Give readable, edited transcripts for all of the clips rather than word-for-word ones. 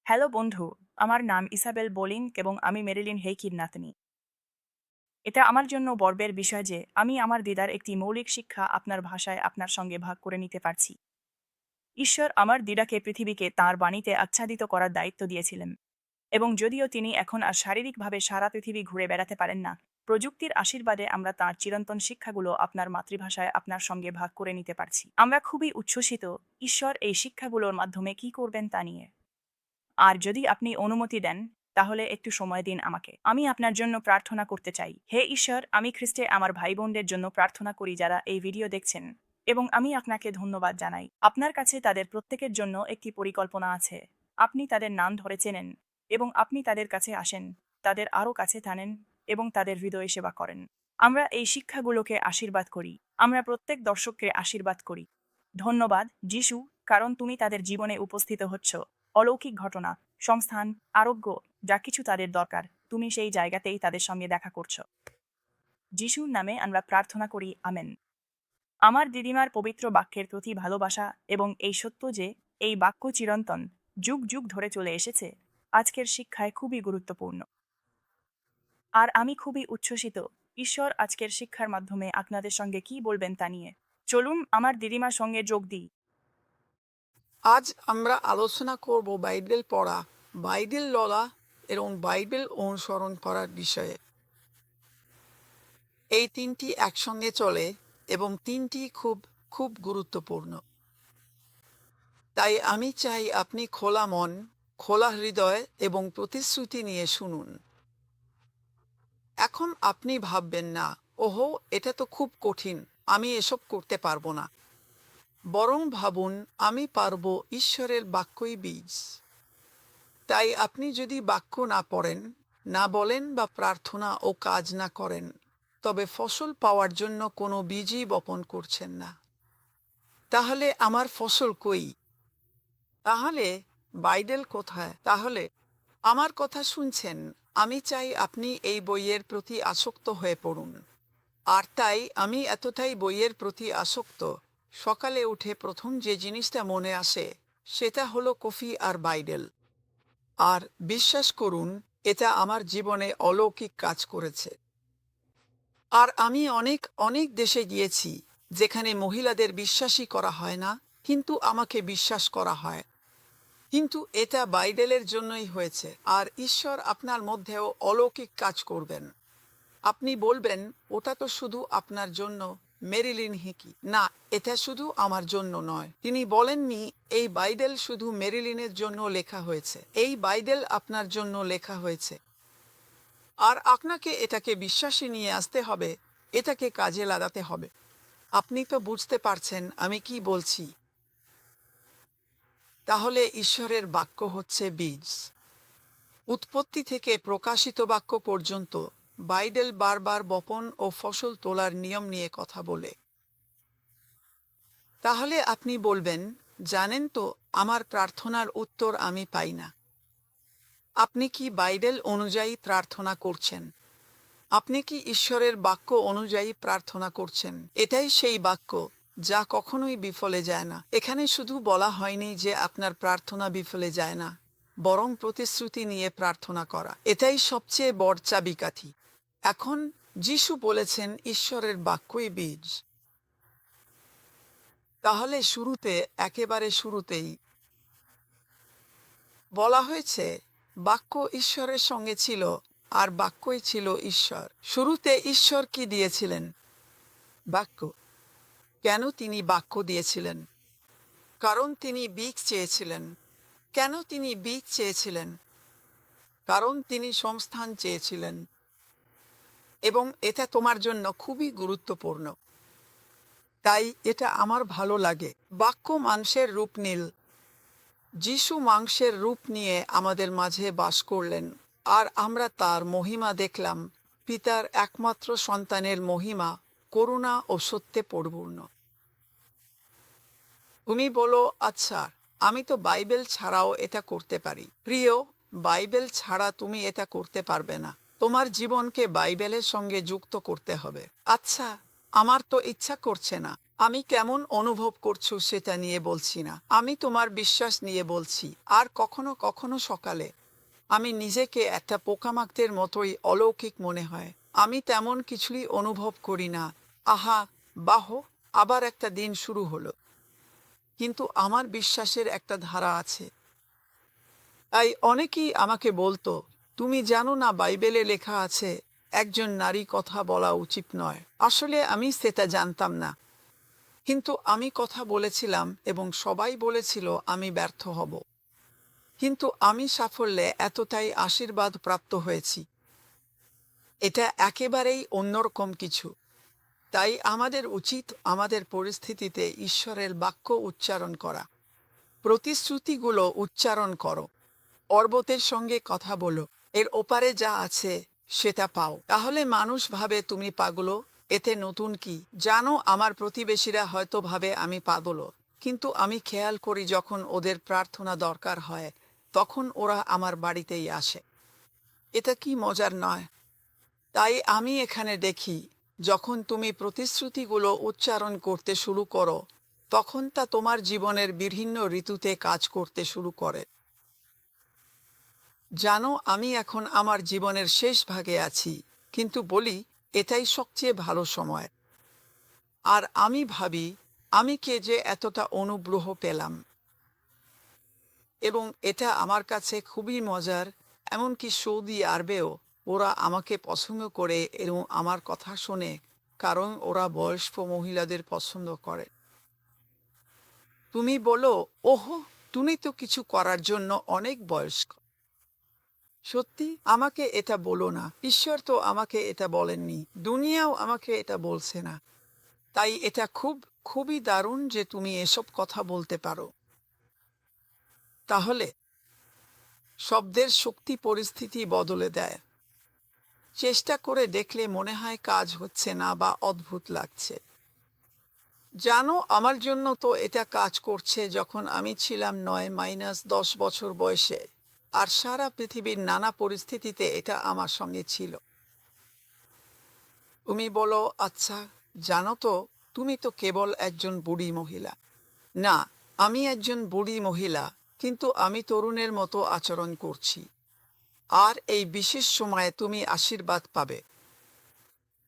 Hello বন্ধু, আমার নাম ইসাবেল বোলিন এবং আমি মেরিলিন হেইকির নাতনি। এটা আমার জন্য গর্বের বিষয় যে আমি আমার দিদার একটি মৌলিক শিক্ষা আপনার ভাষায় আপনার সঙ্গে ভাগ করে নিতে পারছি। ঈশ্বর আমার দিদাকে পৃথিবীকে তাঁর বাণীতে আচ্ছাদিত করার দায়িত্ব দিয়েছিলেন, এবং যদিও তিনি এখন আর শারীরিকভাবে সারা পৃথিবী ঘুরে বেড়াতে পারেন না, প্রযুক্তির আশীর্বাদে আমরা তাঁর চিরন্তন শিক্ষাগুলো আপনার মাতৃভাষায় আপনার সঙ্গে ভাগ করে নিতে পারছি। আমরা খুবই উচ্ছ্বসিত ঈশ্বর এই শিক্ষাগুলোর মাধ্যমে কি করবেন তা নিয়ে। আর যদি আপনি অনুমতি দেন, তাহলে একটু সময় দিন আমাকে। আমি আপনার জন্য প্রার্থনা করতে চাই। হে ঈশ্বর, আমি খ্রিস্টে আমার ভাই বোনদের জন্য প্রার্থনা করি যারা এই ভিডিও দেখছেন, এবং আমি আপনাকে ধন্যবাদ জানাই। আপনার কাছে তাদের প্রত্যেকের জন্য একটি পরিকল্পনা আছে। আপনি তাদের নাম ধরে চেনেন, এবং আপনি তাদের কাছে আসেন, তাদের আরও কাছে টানেন, এবং তাদের হৃদয়ে সেবা করেন। আমরা এই শিক্ষাগুলোকে আশীর্বাদ করি। আমরা প্রত্যেক দর্শককে আশীর্বাদ করি। ধন্যবাদ যিশু, কারণ তুমি তাদের জীবনে উপস্থিত হচ্ছ। অলৌকিক ঘটনা, সংস্থান, আরোগ্য, যা কিছু তাদের দরকার, তুমি সেই জায়গাতেই তাদের সঙ্গে দেখা করছো। যিশুর নামে আমরা প্রার্থনা করি, আমেন। আমার দিদিমার পবিত্র বাক্যের প্রতি ভালোবাসা এবং এই সত্য যে এই বাক্য চিরন্তন, যুগ যুগ ধরে চলে এসেছে, আজকের শিক্ষায় খুবই গুরুত্বপূর্ণ। আর আমি খুবই উচ্ছ্বসিত ঈশ্বর আজকের শিক্ষার মাধ্যমে আপনাদের সঙ্গে কি বলবেন তা নিয়ে। চলুন আমার দিদিমার সঙ্গে যোগ দিই। আজ আমরা আলোচনা করব বাইবেল পড়া, বাইবেল ললা এবং বাইবেল অনুসরণ করার বিষয়ে। এই তিনটি একসঙ্গে চলে এবং তিনটি খুব খুব গুরুত্বপূর্ণ। তাই আমি চাই আপনি খোলা মন, খোলা হৃদয় এবং প্রতিশ্রুতি নিয়ে শুনুন। এখন আপনি ভাববেন না, ওহো এটা তো খুব কঠিন, আমি এসব করতে পারবো না। বরং ভাবুন, আমি পারবো, ঈশ্বরের বাক্যই বীজ। তাই আপনি যদি বাক্য না পড়েন, না বলেন বা প্রার্থনা ও কাজ না করেন, তবে ফসল পাওয়ার জন্য কোনো বীজই বপন করছেন না। তাহলে আমার ফসল কই? তাহলে বাইবেল কোথায়? তাহলে আমার কথা শুনছেন, আমি চাই আপনি এই বইয়ের প্রতি আসক্ত হয়ে পড়ুন। আর তাই আমি এতটাই বইয়ের প্রতি আসক্ত, সকালে উঠে প্রথম যে জিনিসটা মনে আসে সেটা হলো কফি আর বাইবেল। আর বিশ্বাস করুন, এটা আমার জীবনে অলৌকিক কাজ করেছে। আর আমি অনেক অনেক দেশে গিয়েছি যেখানে মহিলাদের বিশ্বাসই করা হয় না, কিন্তু আমাকে বিশ্বাস করা হয়। কিন্তু এটা বাইবেলের জন্যই হয়েছে। আর ঈশ্বর আপনার মধ্যেও অলৌকিক কাজ করবেন। আপনি বলবেন, ওটা তো শুধু আপনার জন্য, মেরিলিন হিকি। না, এটা শুধু আমার জন্য নয়। তিনি বলেননি এই বাইবেল শুধু মেরিলিনের জন্য লেখা হয়েছে। এই বাইবেল আপনার জন্য লেখা হয়েছে। আর আপনাকে এটাকে বিশ্বাসে নিয়ে আসতে হবে, এটাকে কাজে লাগাতে হবে। আপনি তো বুঝতে পারছেন আমি কি বলছি। তাহলে ঈশ্বরের বাক্য হচ্ছে বীজ। উৎপত্তি থেকে প্রকাশিত বাক্য পর্যন্ত বাইবেল বারবার বপন ও ফসল তোলার নিয়ম নিয়ে কথা বলে। তাহলে আপনি বলবেন, জানেন তো, আমার প্রার্থনার উত্তর আমি পাই না। আপনি কি বাইবেল অনুযায়ী প্রার্থনা করছেন? আপনি কি ঈশ্বরের বাক্য অনুযায়ী প্রার্থনা করছেন? এটাই সেই বাক্য যা কখনোই বিফলে যায় না। এখানে শুধু বলা হয়নি যে আপনার প্রার্থনা বিফলে যায় না, বরং প্রতিশ্রুতি নিয়ে প্রার্থনা করা, এটাই সবচেয়ে বড় চাবিকাঠি। এখন যিশু বলেছেন ঈশ্বরের বাক্যই বীজ। তাহলে শুরুতে, একেবারে শুরুতেই বলা হয়েছে, বাক্য ঈশ্বরের সঙ্গে ছিল, আর বাক্যই ছিল ঈশ্বর। শুরুতে ঈশ্বর কি দিয়েছিলেন? বাক্য। কেন তিনি বাক্য দিয়েছিলেন? কারণ তিনি বীজ চেয়েছিলেন। কেন তিনি বীজ চেয়েছিলেন? কারণ তিনি সংস্থান চেয়েছিলেন। এবং এটা তোমার জন্য খুবই গুরুত্বপূর্ণ। তাই এটা আমার ভালো লাগে। বাক্য মাংসের রূপ নিল। যিশু মাংসের রূপ নিয়ে আমাদের মাঝে বাস করলেন, আর আমরা তার মহিমা দেখলাম, পিতার একমাত্র সন্তানের মহিমা, করুণা ও সত্যে পরিপূর্ণ। তুমি বলো, আচ্ছা, আমি তো বাইবেল ছাড়াও এটা করতে পারি। প্রিয়, বাইবেল ছাড়া তুমি এটা করতে পারবে না। তোমার জীবনকে বাইবেলের সঙ্গে যুক্ত করতে হবে। আচ্ছা, আমার তো ইচ্ছা করছে না। আমি কেমন অনুভব করছো সেটা নিয়ে বলছি না, আমি তোমার বিশ্বাস নিয়ে বলছি। আর কখনো কখনো সকালে আমি নিজেকে একটা পোকামাকড়ের মতোই অলৌকিক মনে হয়। আমি তেমন কিছুই অনুভব করি না। আহা, বাহ, আবার একটা দিন শুরু হলো। কিন্তু আমার বিশ্বাসের একটা ধারা আছে। তাই অনেকেই আমাকে বলতো, তুমি জানো না বাইবেলে লেখা আছে একজন নারী কথা বলা উচিত নয়। আসলে আমি সেটা জানতাম না, কিন্তু আমি কথা বলেছিলাম এবং সবাই বলেছিল আমি ব্যর্থ হব। কিন্তু আমি সাফল্যে এতটাই আশীর্বাদ প্রাপ্ত হয়েছি। এটা একেবারেই অন্যরকম কিছু। তাই আমাদের উচিত আমাদের পরিস্থিতিতে ঈশ্বরের বাক্য উচ্চারণ করা। প্রতিশ্রুতিগুলো উচ্চারণ করো। পর্বতের সঙ্গে কথা বলো, এর ওপারে যা আছে সেটা পাও। তাহলে মানুষ ভাবে তুমি পাগল, এতে নতুন কি? জানো, আমার প্রতিবেশীরা হয়তো ভাবে আমি পাগল, কিন্তু আমি খেয়াল করি যখন ওদের প্রার্থনা দরকার হয় তখন ওরা আমার বাড়িতেই আসে। এটা কি মজার নয়? তাই আমি এখানে দেখি, যখন তুমি প্রতিশ্রুতিগুলো উচ্চারণ করতে শুরু করো তখন তা তোমার জীবনের বিভিন্ন ঋতুতে কাজ করতে শুরু করে। জানো, আমি এখন আমার জীবনের শেষ ভাগে আছি, কিন্তু বলি এটাই সবচেয়ে ভালো সময়। আর আমি ভাবি, আমি কে যে এতটা অনুগ্রহ পেলাম। এবং এটা আমার কাছে খুবই মজার। এমনকি সৌদি আরবেও ওরা আমাকে পছন্দ করে এবং আমার কথা শোনে, কারণ ওরা বয়স্ক মহিলাদের পছন্দ করে। তুমি বলো, ওহো, তুমি তো কিছু করার জন্য অনেক বয়স্ক। সত্যি, আমাকে এটা বলো না। ঈশ্বর তো আমাকে এটা বলেননি, দুনিয়াও আমাকে এটা বলছে না। তাই এটা খুবই দারুণ যে তুমি এসব কথা বলতে পারো। তাহলে শব্দের শক্তি পরিস্থিতি বদলে দেয়। চেষ্টা করে দেখলে মনে হয় কাজ হচ্ছে না বা অদ্ভুত লাগছে। জানো, আমার জন্য তো এটা কাজ করছে যখন আমি ছিলাম 9-10 বছর বয়সে, আর সারা পৃথিবীর নানা পরিস্থিতিতে এটা আমার সঙ্গে ছিল। তুমি বলো, আচ্ছা, জানো তো, তুমি তো কেবল একজন বুড়ি মহিলা। না, আমি একজন বুড়ি মহিলা, কিন্তু আমি তরুণের মতো আচরণ করছি। আর এই বিশেষ সময়ে তুমি আশীর্বাদ পাবে।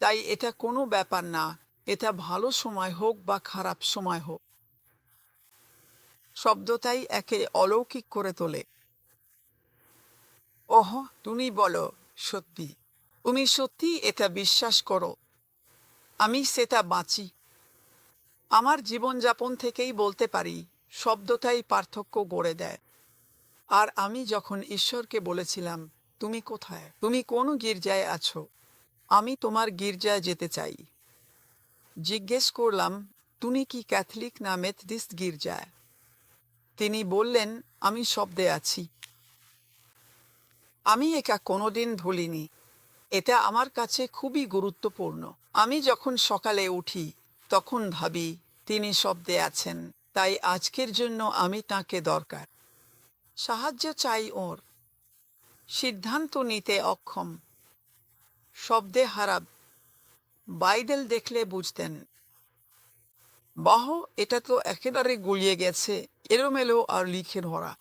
তাই এটা কোনো ব্যাপার না, এটা ভালো সময় হোক বা খারাপ সময় হোক, শব্দটাই একে অলৌকিক করে তোলে। ওহ, তুমি বলো, সত্যি? তুমি সত্যি এটা বিশ্বাস করো? আমি সেটা বাঁচি। আমার জীবনযাপন থেকেই বলতে পারি, শব্দটাই পার্থক্য গড়ে দেয়। আর আমি যখন ঈশ্বরকে বলেছিলাম, তুমি কোথায়, তুমি কোন গির্জায় আছো, আমি তোমার গির্জায় যেতে চাই, জিজ্ঞেস করলাম, তুমি কি ক্যাথলিক না মেথডিস্ট গির্জায়, তিনি বললেন, আমি শব্দে আছি। আমি এটা কোনোদিন ভুলিনি। এটা আমার কাছে খুবই গুরুত্বপূর্ণ। আমি যখন সকালে উঠি তখন ভাবি, তিনি শব্দে আছেন, তাই আজকের জন্য আমি তাকে দরকার। সাহায্য চাই ওর। সিদ্ধান্ত নিতে অক্ষম। শব্দে হারাব। বাইবেল দেখলে বুঝতেন। বাহ, এটা তো একেবারে গুলিয়ে গেছে, এলোমেলো আর লিখে ধরা।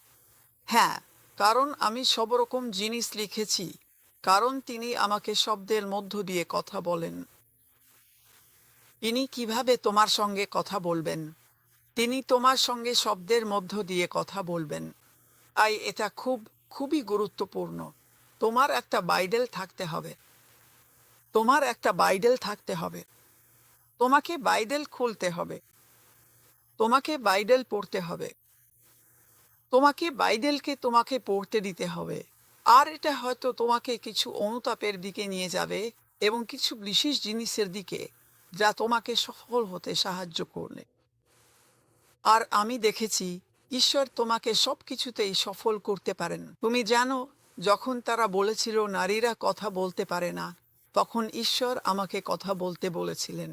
হ্যাঁ, কারণ আমি সব রকম জিনিস লিখেছি, কারণ তিনি আমাকে শব্দের মধ্য দিয়ে কথা বলেন। তিনি কিভাবে তোমার সঙ্গে কথা বলবেন? তিনি তোমার সঙ্গে শব্দের মধ্য দিয়ে কথা বলবেন। তাই এটা খুবই গুরুত্বপূর্ণ। তোমার একটা বাইবেল থাকতে হবে। তোমার একটা বাইবেল থাকতে হবে। তোমাকে বাইবেল খুলতে হবে। তোমাকে বাইবেল পড়তে হবে। তোমাকে বাইবেলকে তোমাকে পড়তে দিতে হবে। আর এটা হয়তো তোমাকে কিছু অনুতাপের দিকে নিয়ে যাবে এবং কিছু বিশেষ জিনিসের দিকে, যা তোমাকে সফল হতে সাহায্য করবে। আর আমি দেখেছি, ঈশ্বর তোমাকে সব কিছুতেই সফল করতে পারেন। তুমি জানো, যখন তারা বলেছিল নারীরা কথা বলতে পারে না, তখন ঈশ্বর আমাকে কথা বলতে বলেছিলেন।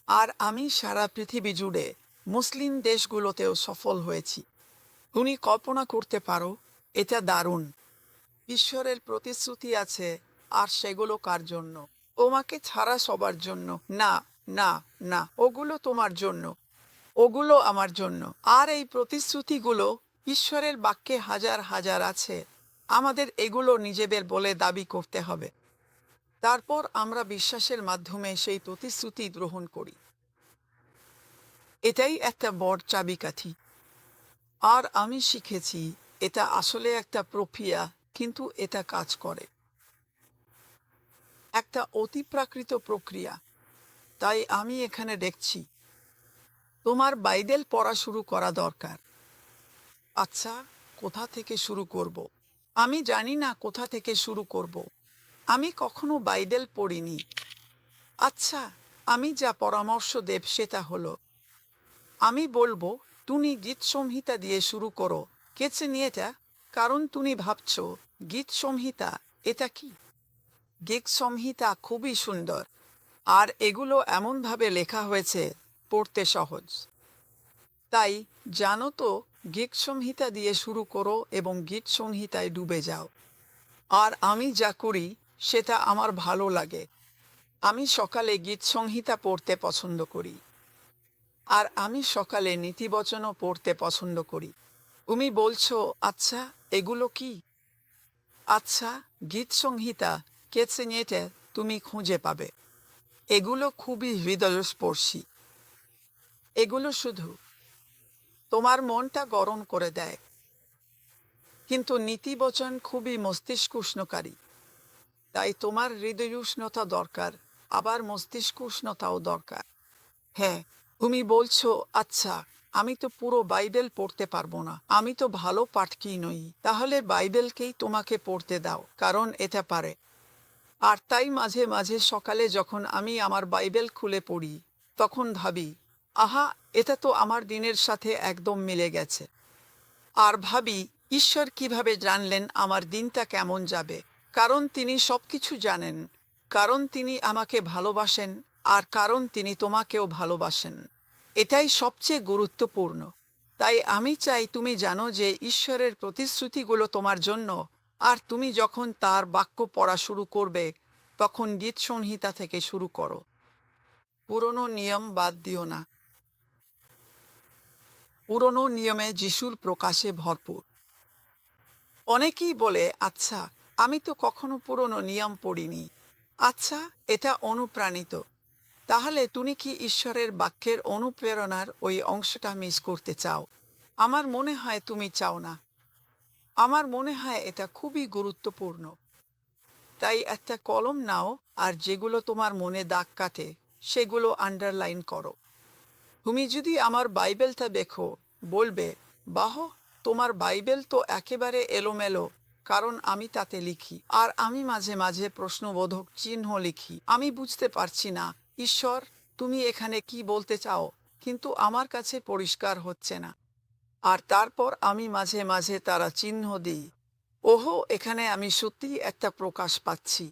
আর আমি সারা পৃথিবী জুড়ে মুসলিম দেশগুলোতেও সফল হয়েছি। তুমি কল্পনা করতে পারো, এটা দারুণ। ঈশ্বরের প্রতিশ্রুতি আছে, আর সেগুলো কার জন্য? তোমাকে ছাড়া সবার জন্য না, না, না, ওগুলো তোমার জন্য, ওগুলো আমার জন্য। আর এই প্রতিশ্রুতিগুলো ঈশ্বরের বাক্যে হাজার হাজার আছে। আমাদের এগুলো নিজেদের বলে দাবি করতে হবে। তারপর আমরা বিশ্বাসের মাধ্যমে সেই প্রতিশ্রুতি গ্রহণ করি। এটাই একটা বড় চাবিকাঠি। আর আমি শিখেছি এটা আসলে একটা প্রক্রিয়া, কিন্তু এটা কাজ করে। একটা অতিপ্রাকৃত প্রক্রিয়া। তাই আমি এখানে দেখছি তোমার বাইবেল পড়া শুরু করা দরকার। আচ্ছা, কোথা থেকে শুরু করব? আমি জানি না কোথা থেকে শুরু করব। আমি কখনো বাইবেল পড়িনি। আচ্ছা, আমি যা পরামর্শ দেব সেটা হলো, আমি বলবো তুমি গীত সংহিতা দিয়ে শুরু করো। কেছে নিয়ে এটা, কারণ তুমি ভাবছো গীত সংহিতা এটা কি? গীত সংহিতা খুবই সুন্দর, আর এগুলো এমনভাবে লেখা হয়েছে পড়তে সহজ। তাই জানো তো, গীত সংহিতা দিয়ে শুরু করো এবং গীত সংহিতায় ডুবে যাও। আর আমি যা করি সেটা আমার ভালো লাগে। আমি সকালে গীত সংহিতা পড়তে পছন্দ করি। আর আমি সকালে নীতিবচনও পড়তে পছন্দ করি। তুমি বলছো, আচ্ছা এগুলো কি? আচ্ছা, গীত সংহিতা কেছে নিয়ে তুমি খুঁজে পাবে। এগুলো খুবই হৃদয়স্পর্শী। এগুলো শুধু তোমার মনটা গরম করে দেয়। কিন্তু নীতিবচন খুবই মস্তিষ্ক উষ্ণকারী। তাই তোমার হৃদয় উষ্ণতা দরকার, আবার মস্তিষ্ক উষ্ণতাও দরকার। হ্যাঁ, তুমি বলছো, আচ্ছা আমি তো পুরো বাইবেল পড়তে পারবো না, আমি তো ভালো পাঠকই নই। তাহলে বাইবেলকেই তোমাকে পড়তে দাও, কারণ এটা পারে। আর তাই মাঝে মাঝে সকালে যখন আমি আমার বাইবেল খুলে পড়ি, তখন ভাবি, আহা, এটা তো আমার দিনের সাথে একদম মিলে গেছে। আর ভাবি, ঈশ্বর কিভাবে জানলেন আমার দিনটা কেমন যাবে? কারণ তিনি সবকিছু জানেন, কারণ তিনি আমাকে ভালোবাসেন, আর কারণ তিনি তোমাকেও ভালোবাসেন। এটাই সবচেয়ে গুরুত্বপূর্ণ। তাই আমি চাই তুমি জানো যে ঈশ্বরের প্রতিশ্রুতিগুলো তোমার জন্য। আর তুমি যখন তার বাক্য পড়া শুরু করবে, তখন গীত সংহিতা থেকে শুরু করো। পুরনো নিয়ম বাদ দিও না। পুরনো নিয়মে যিশুর প্রকাশে ভরপুর। অনেকেই বলে, আচ্ছা আমি তো কখনো পুরনো নিয়ম পড়িনি। আচ্ছা, এটা অনুপ্রাণিত। তাহলে তুমি কি ঈশ্বরের বাক্যের অনুপ্রেরণার ওই অংশটা মিস করতে চাও? আমার মনে হয় তুমি চাও না। আমার মনে হয় এটা খুবই গুরুত্বপূর্ণ। তাই একটা কলম নাও, আর যেগুলো তোমার মনে দাগ কাটে সেগুলো আন্ডারলাইন করো। তুমি যদি আমার বাইবেলটা দেখো, বলবে, বাহ, তোমার বাইবেল তো একেবারে এলোমেলো। কারণ আমি তাতে লিখি, আর আমি মাঝে মাঝে প্রশ্নবোধক চিহ্ন লিখি। আমি বুঝতে পারছি না, ঈশ্বর তুমি এখানে কি বলতে চাও, কিন্তু আমার কাছে পরিষ্কার হচ্ছে না। আর তারপর আমি মাঝে মাঝে তারা চিহ্ন দিই। ওহো, এখানে আমি সত্যিই একটা প্রকাশ পাচ্ছি।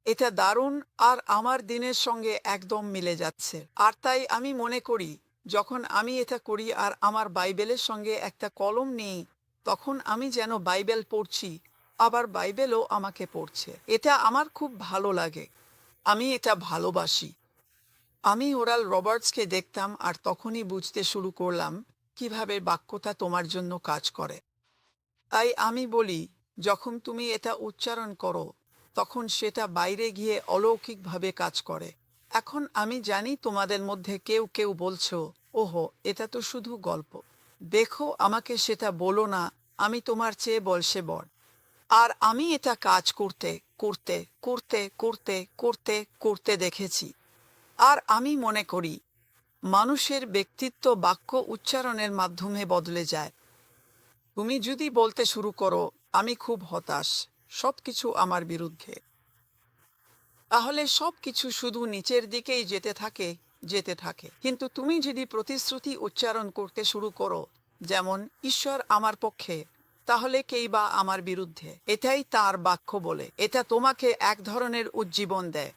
এটা দারুণ, আর আমার দিনের সঙ্গে একদম মিলে যাচ্ছে। আর তাই আমি মনে করি, যখন আমি এটা করি আর আমার বাইবেলের সঙ্গে একটা কলম নিই, তখন আমি যেন বাইবেল পড়ছি, আবার বাইবেলও আমাকে পড়ছে। এটা আমার খুব ভালো লাগে। আমি এটা ভালোবাসি। আমি ওরাল রবার্টসকে দেখতাম, আর তখনই বুঝতে শুরু করলাম কিভাবে বাক্যটা তোমার জন্য কাজ করে। তাই আমি বলি, যখন তুমি এটা উচ্চারণ করো, তখন সেটা বাইরে গিয়ে অলৌকিকভাবে কাজ করে। এখন আমি জানি তোমাদের মধ্যে কেউ কেউ বলছো, ওহো, এটা তো শুধু গল্প। দেখো, আমাকে সেটা বলো না, আমি তোমার চেয়ে বয়সে বড়। আর আমি এটা কাজ করতে করতে করতে করতে করতে করতে দেখেছি। আর আমি মনে করি মানুষের ব্যক্তিত্ব বাক্য উচ্চারণের মাধ্যমে বদলে যায়। তুমি যদি বলতে শুরু করো, আমি খুব হতাশ, সবকিছু আমার বিরুদ্ধে, তাহলে সবকিছু শুধু নিচের দিকেই যেতে থাকে। কিন্তু তুমি যদি প্রতিশ্রুতি উচ্চারণ করতে শুরু করো, যেমন ঈশ্বর আমার পক্ষে, তাহলে কেই বা আমার বিরুদ্ধে, এটাই তার বাক্য বলে, এটা তোমাকে এক ধরনের উজ্জীবন দেয়।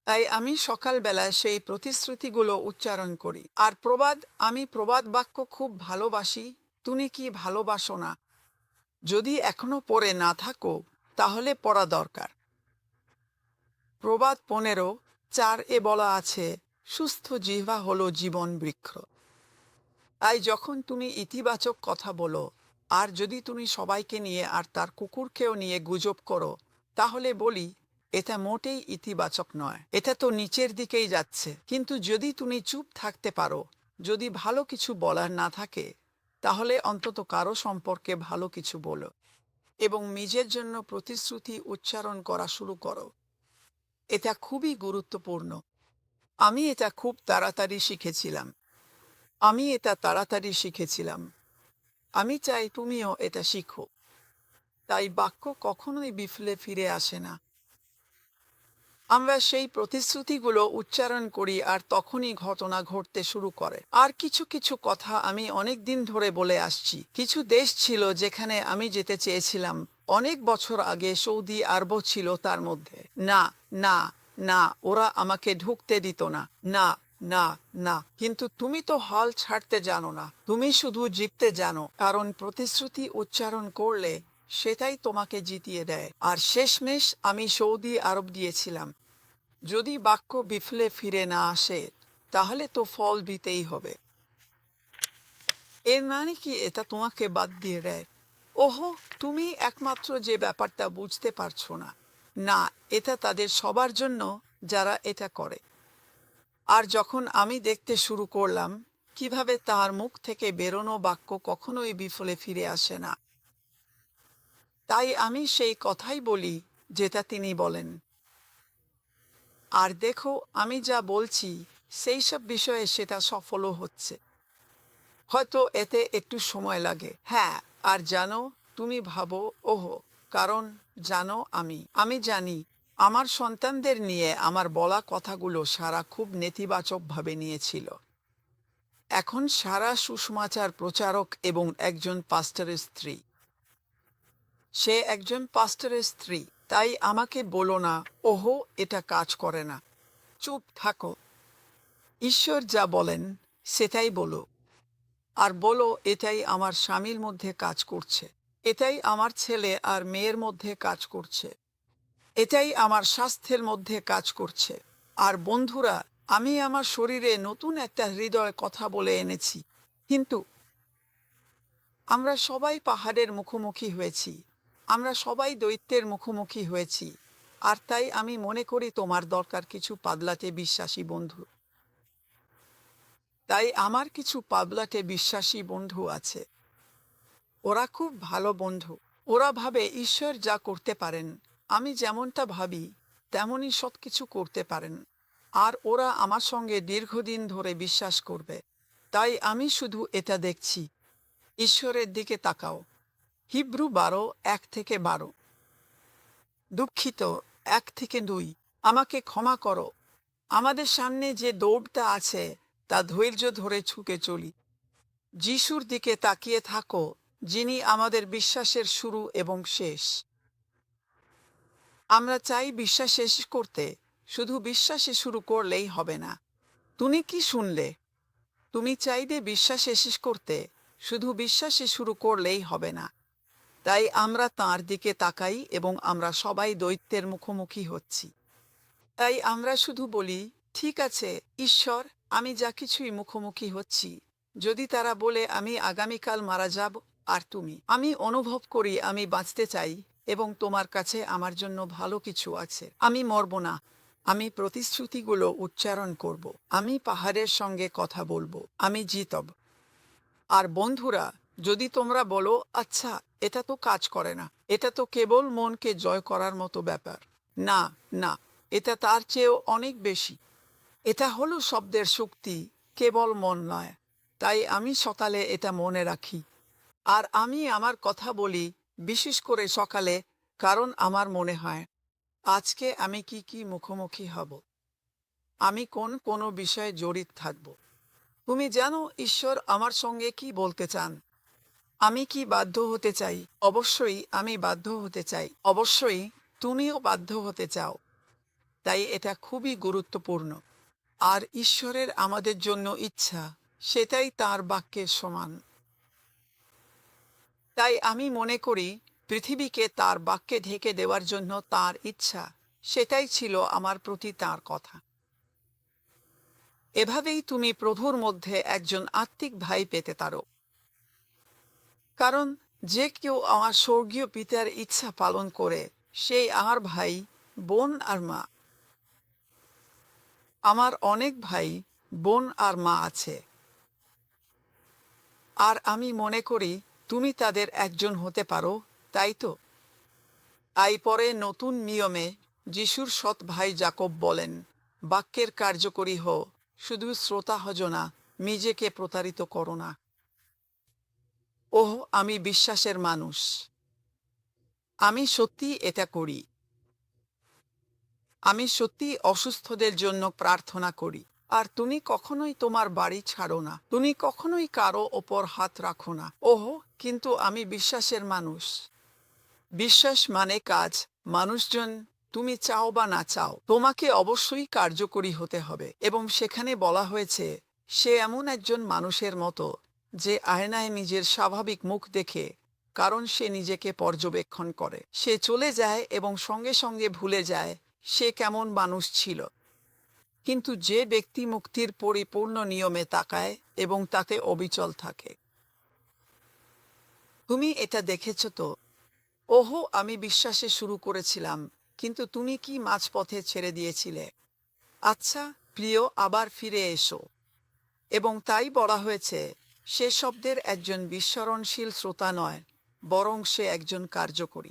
তাই আমি সকালবেলায় সেই প্রতিশ্রুতিগুলো উচ্চারণ করি। আর আমি প্রবাদ বাক্য খুব ভালোবাসি। তুমি কি ভালোবাসো না? যদি এখনো পড়ে না থাকো, তাহলে পড়া দরকার। প্রবাদ 15:4 বলা আছে, সুস্থ জিহ্বা হলো জীবন বৃক্ষ। তাই যখন তুমি ইতিবাচক কথা বলো, আর যদি তুমি সবাইকে নিয়ে আর তার কুকুরকেও নিয়ে গুজব করো, তাহলে বলি এটা মোটেই ইতিবাচক নয়, এটা তো নিচের দিকেই যাচ্ছে। কিন্তু যদি তুমি চুপ থাকতে পারো, যদি ভালো কিছু বলার না থাকে, তাহলে অন্তত কারো সম্পর্কে ভালো কিছু বলো এবং নিজের জন্য প্রতিশ্রুতি উচ্চারণ করা শুরু করো। এটা খুবই গুরুত্বপূর্ণ। আমি এটা খুব তাড়াতাড়ি শিখেছিলাম। আমি চাই তুমিও এটা শিখো। তাই বাক্য কখনোই বিফলে ফিরে আসে না। আমরা সেই প্রতিশ্রুতিগুলো উচ্চারণ করি আর তখনই ঘটনা ঘটতে শুরু করে। আর কিছু কিছু কথা আমি অনেক দিন ধরে বলে আসছি। কিছু দেশ ছিল যেখানে আমি যেতে চেয়েছিলাম। অনেক বছর আগে সৌদি আরব ছিল তার মধ্যে। না, না, না, ওরা আমাকে ঢুকতে দিত না। না, না, না। কিন্তু তুমি তো হাল ছাড়তে জানো না, তুমি শুধু জিততে জানো, কারণ প্রতিশ্রুতি উচ্চারণ করলে সেটাই তোমাকে জিতিয়ে দেয়। আর শেষমেশ আমি সৌদি আরব দিয়েছিলাম। যদি বাক্য বিফলে ফিরে না আসে, তাহলে তো ফল দিতেই হবে। এর মানে কি এটা তোমাকে বাদ দিয়ে দেয়? ওহো, তুমি একমাত্র যে ব্যাপারটা বুঝতে পারছো না। না, এটা তাদের সবার জন্য যারা এটা করে। আর যখন আমি দেখতে শুরু করলাম কিভাবে তার মুখ থেকে বেরোনো বাক্য কখনোই বিফলে ফিরে আসে না, তাই আমি সেই কথাই বলি যেটা তিনি বলেন। আর দেখো, আমি যা বলছি সেই সব বিষয়ে সেটা সফলও হচ্ছে। হয়তো এতে একটু সময় লাগে, হ্যাঁ। আর জানো, তুমি ভাবো, ওহো, কারণ জানো, আমি জানি আমার সন্তানদের নিয়ে আমার বলা কথাগুলো সারা খুব নেতিবাচকভাবে নিয়েছিল। এখন সারা সুসমাচার প্রচারক এবং একজন পাস্টরের স্ত্রী। সে একজন পাস্টরের স্ত্রী। তাই আমাকে বলো না, ওহো, এটা কাজ করে না। চুপ থাকো। ঈশ্বর যা বলেন সেটাই বলো। আর বলো, এটাই আমার স্বামীর মধ্যে কাজ করছে, এটাই আমার ছেলে আর মেয়ের মধ্যে কাজ করছে, এটাই আমার স্বাস্থ্যের মধ্যে কাজ করছে। আর বন্ধুরা, আমি আমার শরীরে নতুন একটা হৃদয় কথা বলে এনেছি। কিন্তু আমরা সবাই পাহাড়ের মুখোমুখি হয়েছি, আমরা সবাই দৈত্যের মুখোমুখি হয়েছি। আর তাই আমি মনে করি তোমার দরকার কিছু পাগলাটে বিশ্বাসী বন্ধু। তাই আমার কিছু পাগলাটে বিশ্বাসী বন্ধু আছে। ওরা খুব ভালো বন্ধু। ওরা ভাবে ঈশ্বর যা করতে পারেন, আমি যেমনটা ভাবি তেমনই সব কিছু করতে পারেন। আর ওরা আমার সঙ্গে দীর্ঘদিন ধরে বিশ্বাস করবে। তাই আমি শুধু এটা দেখছি, ঈশ্বরের দিকে তাকাও। হিব্রু 12:1-12। দুঃখিত, 1-2। আমাকে ক্ষমা করো। আমাদের সামনে যে দৌড়টা আছে তা ধৈর্য ধরে ছুটে চলি। যিশুর দিকে তাকিয়ে থাকো, যিনি আমাদের বিশ্বাসের শুরু এবং শেষ। আমরা চাই বিশ্বাস শেষ করতে, শুধু বিশ্বাসে শুরু করলেই হবে না। তুমি কি শুনলে? তুমি চাইবে বিশ্বাসে শেষ করতে, শুধু বিশ্বাসে শুরু করলেই হবে না। তাই আমরা তাঁর দিকে তাকাই এবং আমরা সবাই দৈত্যের মুখোমুখি হচ্ছি। তাই আমরা শুধু বলি, ঠিক আছে ঈশ্বর, আমি যা কিছুই মুখোমুখি হচ্ছি, যদি তারা বলে আমি আগামীকাল মারা যাব, আর তুমি, আমি অনুভব করি আমি বাঁচতে চাই এবং তোমার কাছে আমার জন্য ভালো কিছু আছে, আমি মরব না। আমি প্রতিশ্রুতিগুলো উচ্চারণ করব, আমি পাহাড়ের সঙ্গে কথা বলবো, আমি জিতব। আর বন্ধুরা, যদি তোমরা বলো, আচ্ছা, এটা তো কাজ করে না, এটা তো কেবল মনকে জয় করার মতো ব্যাপার, না, না, এটা তার চেয়েও অনেক বেশি। এটা হলো শব্দের শক্তি, কেবল মন নয়। তাই আমি সকালে এটা মনে রাখি। আর আমি আমার কথা বলি, বিশেষ করে সকালে, কারণ আমার মনে হয় আজকে আমি কি কি মুখোমুখি হব, আমি কোনো বিষয়ে জড়িত থাকব। তুমি জানো ঈশ্বর আমার সঙ্গে কি বলতে চান? আমি কি বাধ্য হতে চাই? অবশ্যই আমি বাধ্য হতে চাই। অবশ্যই তুমিও বাধ্য হতে চাও। তাই এটা খুবই গুরুত্বপূর্ণ। আর ঈশ্বরের আমাদের জন্য ইচ্ছা, সেটাই তার বাক্যের সমান। তাই আমি মনে করি পৃথিবীকে তার বাক্যে ঢেকে দেওয়ার জন্য তার ইচ্ছা, সেটাই ছিল আমার প্রতি তার কথা। এভাবেই তুমি প্রভুর মধ্যে একজন আত্মিক ভাই পেতে পারো। কারণ যে কেউ আমার স্বর্গীয় পিতার ইচ্ছা পালন করে সেই আমার ভাই, বোন আর মা। আমার অনেক ভাই, বোন আর মা আছে, আর আমি মনে করি তুমি তাদের একজন হতে পারো, তাই তো? তাই পরে নতুন নিয়মে যিশুর সৎ ভাই যাকব বলেন, বাক্যের কার্যকরী হও, শুধু শ্রোতা হজ না, নিজেকে প্রতারিত করো না। ওহ, আমি বিশ্বাসের মানুষ। আমি সত্যি এটা করি। আমি সত্যি অসুস্থদের জন্য প্রার্থনা করি। আর তুমি কখনোই তোমার বাড়ি ছাড়ো না, তুমি কখনোই কারো ওপর হাত রাখো না। ওহ, কিন্তু আমি বিশ্বাসের মানুষ। বিশ্বাস মানে কাজ। মানুষজন, তুমি চাও বা না চাও, তোমাকে অবশ্যই কার্যকরী হতে হবে। এবং সেখানে বলা হয়েছে, সে এমন একজন মানুষের মতো যে আয়নায় নিজের স্বাভাবিক মুখ দেখে, কারণ সে নিজেকে পর্যবেক্ষণ করে। সে চলে যায় এবং সঙ্গে সঙ্গে ভুলে যায় সে কেমন মানুষ ছিল। কিন্তু যে ব্যক্তি মুক্তির পরিপূর্ণ নিয়মে তাকায় এবং তাতে অবিচল থাকে। তুমি এটা দেখেছ তো? ওহো, আমি বিশ্বাসে শুরু করেছিলাম, কিন্তু তুমি কি মাঝপথে ছেড়ে দিয়েছিলে? আচ্ছা, প্রিয়, আবার ফিরে এসো। এবং তাই বলা হয়েছে, সে শব্দের একজন বিস্মরণশীল শ্রোতা নয়, বরং সে একজন কার্যকরী।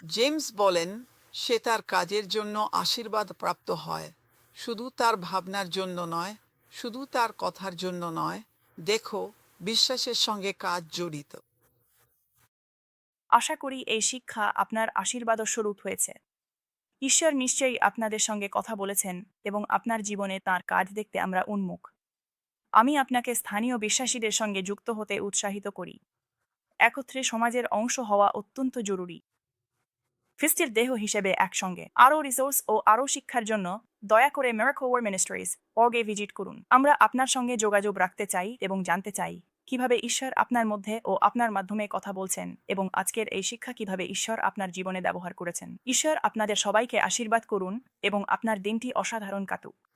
জেমস বলেন, সে তার কাজের জন্য আশীর্বাদ প্রাপ্ত হয়, শুধু তার ভাবনার জন্য নয়, শুধু তার কথার জন্য নয়। দেখো, বিশ্বাসের সঙ্গে কাজ জড়িত। আশা করি এই শিক্ষা আপনার আশীর্বাদও স্বরূপ হয়েছে। ঈশ্বর নিশ্চয়ই আপনাদের সঙ্গে কথা বলেছেন এবং আপনার জীবনে তাঁর কাজ দেখতে আমরা উন্মুখ। আমি আপনাকে স্থানীয় বিশ্বাসীদের সঙ্গে যুক্ত হতে উৎসাহিত করি। একত্রে সমাজের অংশ হওয়া অত্যন্ত জরুরি। খ্রিস্টের দেহ হিসেবে একসঙ্গে আরও রিসোর্স ও আরও শিক্ষার জন্য দয়া করে মিরাকল মিনিস্ট্রিজ অর্গে ভিজিট করুন। আমরা আপনার সঙ্গে যোগাযোগ রাখতে চাই এবং জানতে চাই কিভাবে ঈশ্বর আপনার মধ্যে ও আপনার মাধ্যমে কথা বলছেন এবং আজকের এই শিক্ষা কিভাবে ঈশ্বর আপনার জীবনে ব্যবহার করেছেন। ঈশ্বর আপনাদের সবাইকে আশীর্বাদ করুন এবং আপনার দিনটি অসাধারণ কাটুক।